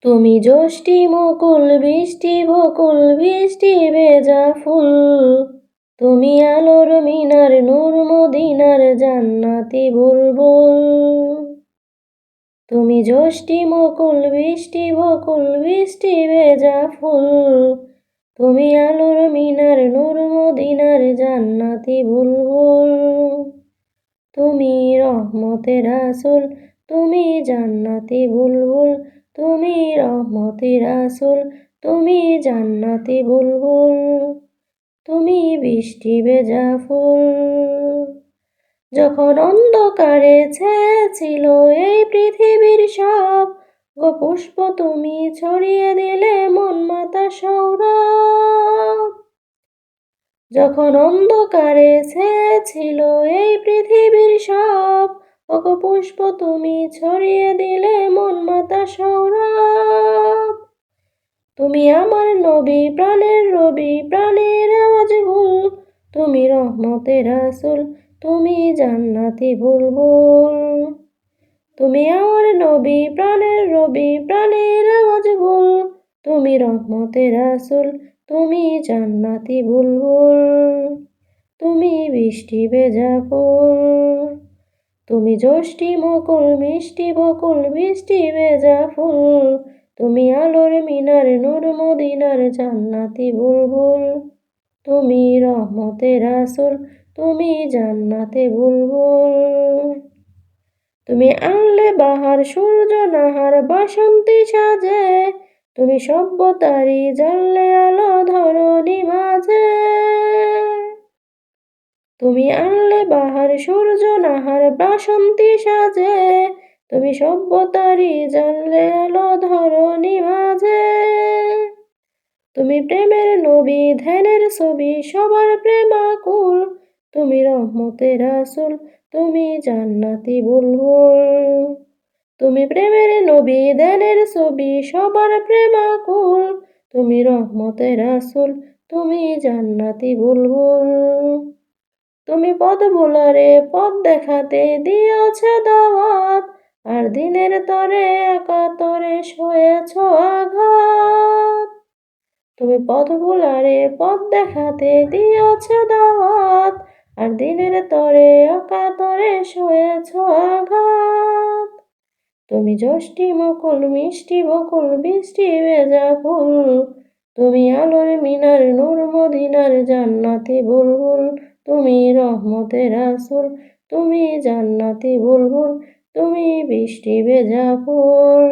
তুমি যষ্টি মুকুল বৃষ্টি বকুল বৃষ্টি ভেজা ফুল, তুমি আলোর মিনার নূর মদিনার জান্নাতি বুলবুল। তুমি যষ্টি মুকুল বৃষ্টি বকুল বৃষ্টি ভেজা ফুল, তুমি আলোর মিনার নূর মদিনার জান্নাতি বুলবুল। তুমি রহমতে রাসূল, তুমি জান্নাতি বুলবুল, তুমি রহমতে রাসূল, তুমি জান্নাতি বুলবুল, তুমি বৃষ্টি ভেজা ফুল। যখন অন্ধকারে ছেয়েছিল এই পৃথিবীর সব পুষ্প, তুমি ছড়িয়ে দিলে মন মাতা সৌরভ। যখন অন্ধকারে ছেয়েছিল এই পৃথিবীর সব পুষ্প, তুমি ছড়িয়ে দিলে মন মাতা সৌরভ। তুমি আমার নবী প্রাণের রবি প্রাণের আওয়াজ গুল, তুমি রহমতে রাসূল, তুমি জান্নাতি বুলবুল। তুমি আমার নবী প্রাণের রবি প্রাণের আওয়াজ গুল, তুমি রহমতে রাসূল, তুমি জান্নাতি বুলবুল, তুমি বৃষ্টি ভেজা ফুল। তুমি যষ্টি মুকুল মিষ্টি বকুল বৃষ্টি ভেজা ফুল, তুমি আলোর মিনার নূর মদিনার জান্নাতি বুলবুল, তুমি রহমতে রাসূল, তুমি জান্নাতে বুলবুল। তুমি আনলে বাহার সূর্য নাহার বাসন্তী সাজে, তুমি সভ্যতারি জ্বাললে আলো ধরণী মাঝে। তুমি আনলে বাহার সূর্য নাহার বাসন্তী সাজে, তুমি সভ্যতারি জ্বাললে আলো ধরণী মাঝে। তুমি প্রেমের নবী ধ্যানের ছবি সবার প্রেমাকুল, তুমি রহমতে রাসূল, তুমি জান্নাতি বুলবুল। তুমি প্রেমের নবী ধ্যানের ছবি সবার প্রেমাকুল, তুমি রহমতে রাসূল, তুমি জান্নাতি বুলবুল। তুমি পথ ভোলারে পথ দেখাতে দিয়েছ দাওয়াত, আর দিনের তরে একাতরে সয়েছ আঘাত। তুমি পথ ভোলারে পথ দেখাতে দিয়েছ দাওয়াত, আর দিনের তরে একাতরে সয়েছ আঘাত। তুমি যষ্টি মুকুল মিষ্টি বকুল বৃষ্টি ভেজা ফুল, তুমি আলোর মিনার নূর মদিনার জান্নাতি বুলবুল, তুমি রহমতে রাসূল, তুমি জান্নাতি বুলবুল, তুমি বৃষ্টি ভেজা ফুল।